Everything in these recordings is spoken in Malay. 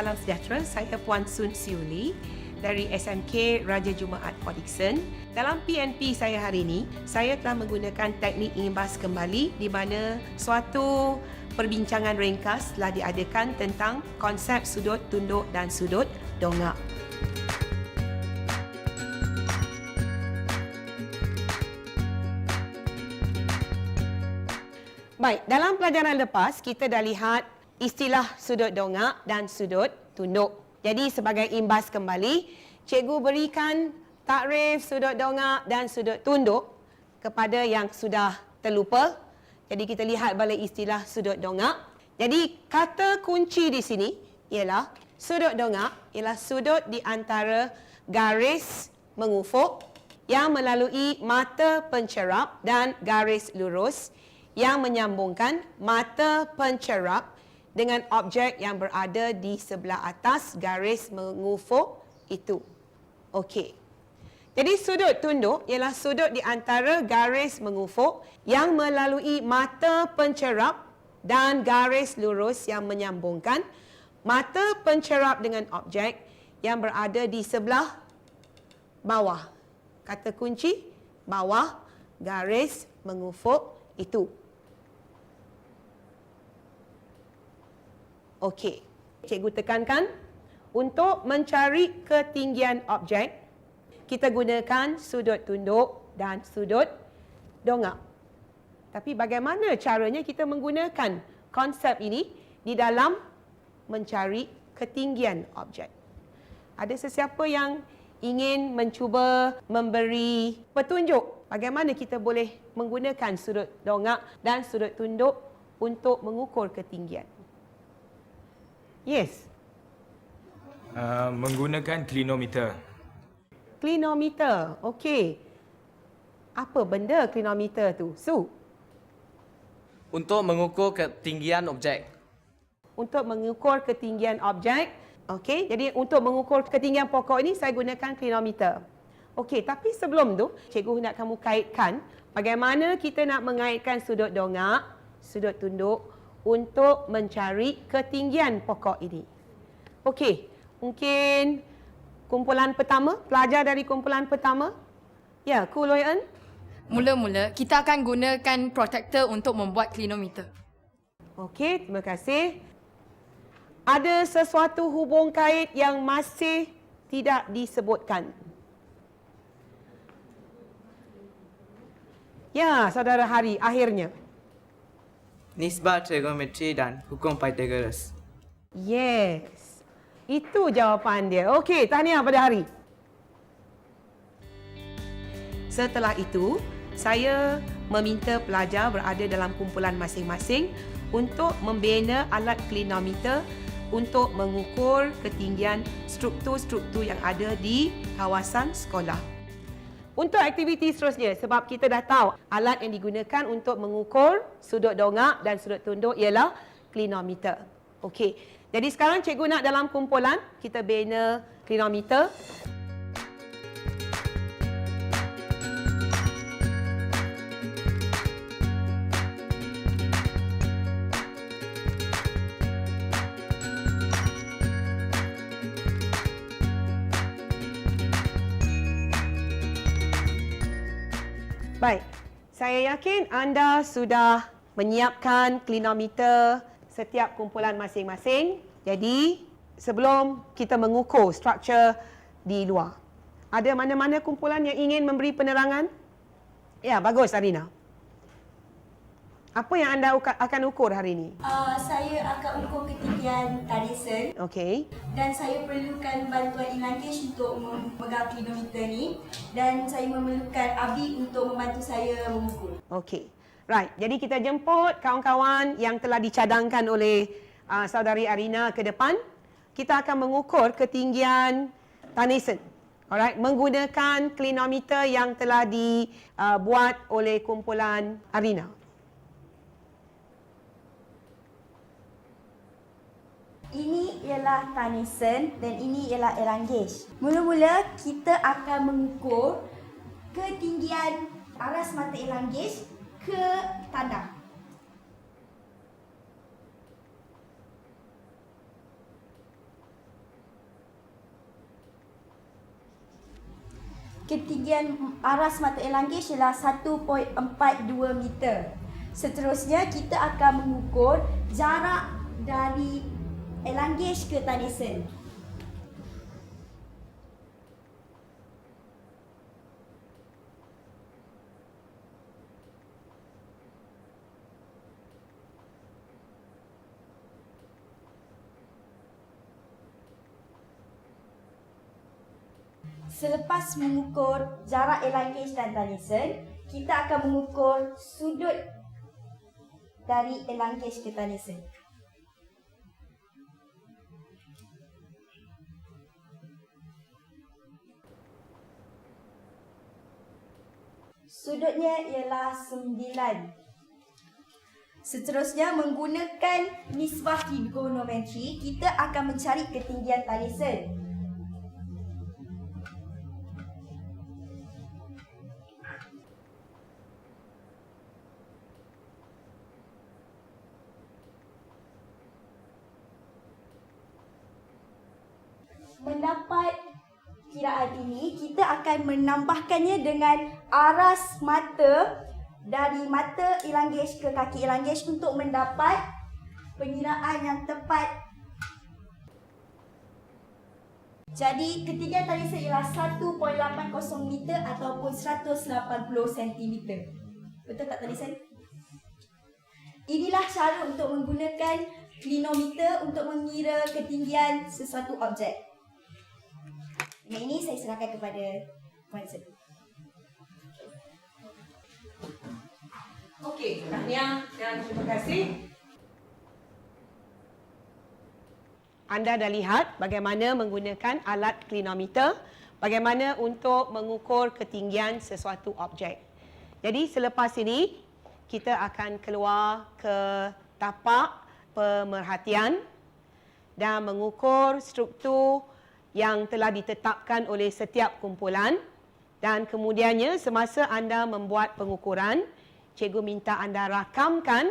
salam sejahtera. Saya Puan Sun Siuli dari SMK Raja Jumaat Port Dickson. Dalam PNP saya hari ini, saya telah menggunakan teknik imbas kembali di mana suatu perbincangan ringkas telah diadakan tentang konsep sudut tunduk dan sudut dongak. Baik, dalam pelajaran lepas kita dah lihat istilah sudut dongak dan sudut tunduk. Jadi sebagai imbas kembali, cikgu berikan takrif sudut dongak dan sudut tunduk kepada yang sudah terlupa. Jadi kita lihat balik istilah sudut dongak. Jadi kata kunci di sini ialah sudut dongak ialah sudut di antara garis mengufuk yang melalui mata pencerap dan garis lurus yang menyambungkan mata pencerap dengan objek yang berada di sebelah atas garis mengufuk itu. Okey. Jadi sudut tunduk ialah sudut di antara garis mengufuk yang melalui mata pencerap dan garis lurus yang menyambungkan mata pencerap dengan objek yang berada di sebelah bawah. Kata kunci bawah garis mengufuk itu. Okey, cikgu tekankan untuk mencari ketinggian objek, kita gunakan sudut tunduk dan sudut dongak. Tapi bagaimana caranya kita menggunakan konsep ini di dalam mencari ketinggian objek? Ada sesiapa yang ingin mencuba memberi petunjuk bagaimana kita boleh menggunakan sudut dongak dan sudut tunduk untuk mengukur ketinggian? Yes. Menggunakan klinometer. Klinometer. Okey. Apa benda klinometer tu? Su. Untuk mengukur ketinggian objek. Untuk mengukur ketinggian objek. Okey. Jadi untuk mengukur ketinggian pokok ini saya gunakan klinometer. Okey, tapi sebelum tu cikgu nak kamu kaitkan bagaimana kita nak mengaitkan sudut dongak, sudut tunduk untuk mencari ketinggian pokok ini. Okey, mungkin kumpulan pertama, pelajar dari kumpulan pertama. Ya, Ku Loi En. Mula-mula, kita akan gunakan protektor untuk membuat klinometer. Okey, terima kasih. Ada sesuatu hubung kait yang masih tidak disebutkan. Ya, saudara Hari, akhirnya. Nisbah trigonometri dan hukum Pythagoras. Yes. Itu jawapan dia. Okey, tahniah pada Hari. Setelah itu, saya meminta pelajar berada dalam kumpulan masing-masing untuk membina alat klinometer untuk mengukur ketinggian struktur-struktur yang ada di kawasan sekolah. Untuk aktiviti seterusnya, sebab kita dah tahu alat yang digunakan untuk mengukur sudut dongak dan sudut tunduk ialah klinometer. Okey. Jadi sekarang cikgu nak dalam kumpulan kita bina klinometer. Baik, saya yakin anda sudah menyiapkan klinometer setiap kumpulan masing-masing. Jadi, sebelum kita mengukur struktur di luar, ada mana-mana kumpulan yang ingin memberi penerangan? Ya, bagus Arina. Apa yang anda akan ukur hari ini? Saya akan ukur ketinggian tarisan. Okey. Dan saya perlukan bantuan Inlankish untuk memegang klinometer ni. Dan saya memerlukan Abi untuk membantu saya mengukur. Okey. Right. Jadi kita jemput kawan-kawan yang telah dicadangkan oleh saudari Arina ke depan. Kita akan mengukur ketinggian tanisan. Alright, menggunakan klinometer yang telah dibuat oleh kumpulan Arina. Ini ialah tanisan dan ini ialah elang gauge. Mula-mula kita akan mengukur ketinggian aras mata elang gauge ke tanah. ketinggian aras mata elanggish ialah 1.42 meter. Seterusnya, kita akan mengukur jarak dari elanggish ke Tanisen. Selepas mengukur jarak elanggish dan Tanisen, kita akan mengukur sudut dari elanggish ke Tanisen. Sudutnya ialah 9. Seterusnya, menggunakan nisbah trigonometri, kita akan mencari ketinggian Tanisen. Mendapat kiraan ini, kita akan menambahkannya dengan aras mata dari mata elanggish ke kaki elanggish untuk mendapat pengiraan yang tepat. Jadi, ketinggian Tanisen ialah 1.80 meter ataupun 180 cm. Betul tak Tanisen? Inilah cara untuk menggunakan klinometer untuk mengira ketinggian sesuatu objek. Yang ini saya serahkan kepada Puan Seri. Okey, tahniah dan terima kasih. Anda dah lihat bagaimana menggunakan alat klinometer, bagaimana untuk mengukur ketinggian sesuatu objek. Jadi selepas ini, kita akan keluar ke tapak pemerhatian dan mengukur struktur yang telah ditetapkan oleh setiap kumpulan, dan kemudiannya semasa anda membuat pengukuran, cikgu minta anda rakamkan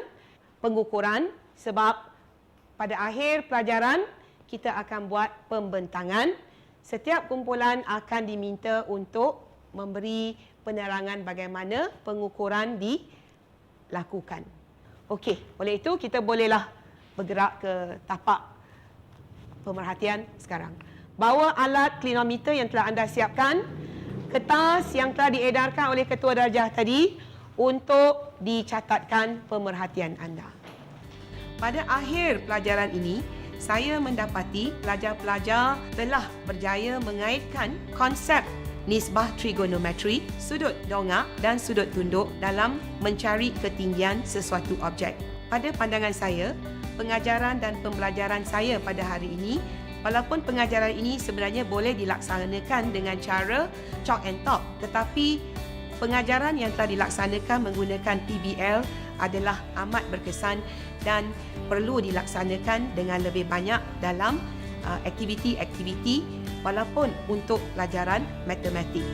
pengukuran sebab pada akhir pelajaran kita akan buat pembentangan. Setiap kumpulan akan diminta untuk memberi penerangan bagaimana pengukuran dilakukan. Okey, oleh itu kita bolehlah bergerak ke tapak pemerhatian sekarang. Bawa alat klinometer yang telah anda siapkan, kertas yang telah diedarkan oleh ketua darjah tadi untuk dicatatkan pemerhatian anda. Pada akhir pelajaran ini, saya mendapati pelajar-pelajar telah berjaya mengaitkan konsep nisbah trigonometri, sudut dongak dan sudut tunduk dalam mencari ketinggian sesuatu objek. Pada pandangan saya, pengajaran dan pembelajaran saya pada hari ini, walaupun pengajaran ini sebenarnya boleh dilaksanakan dengan cara chalk and talk, tetapi pengajaran yang telah dilaksanakan menggunakan PBL adalah amat berkesan dan perlu dilaksanakan dengan lebih banyak dalam aktiviti-aktiviti walaupun untuk pelajaran matematik.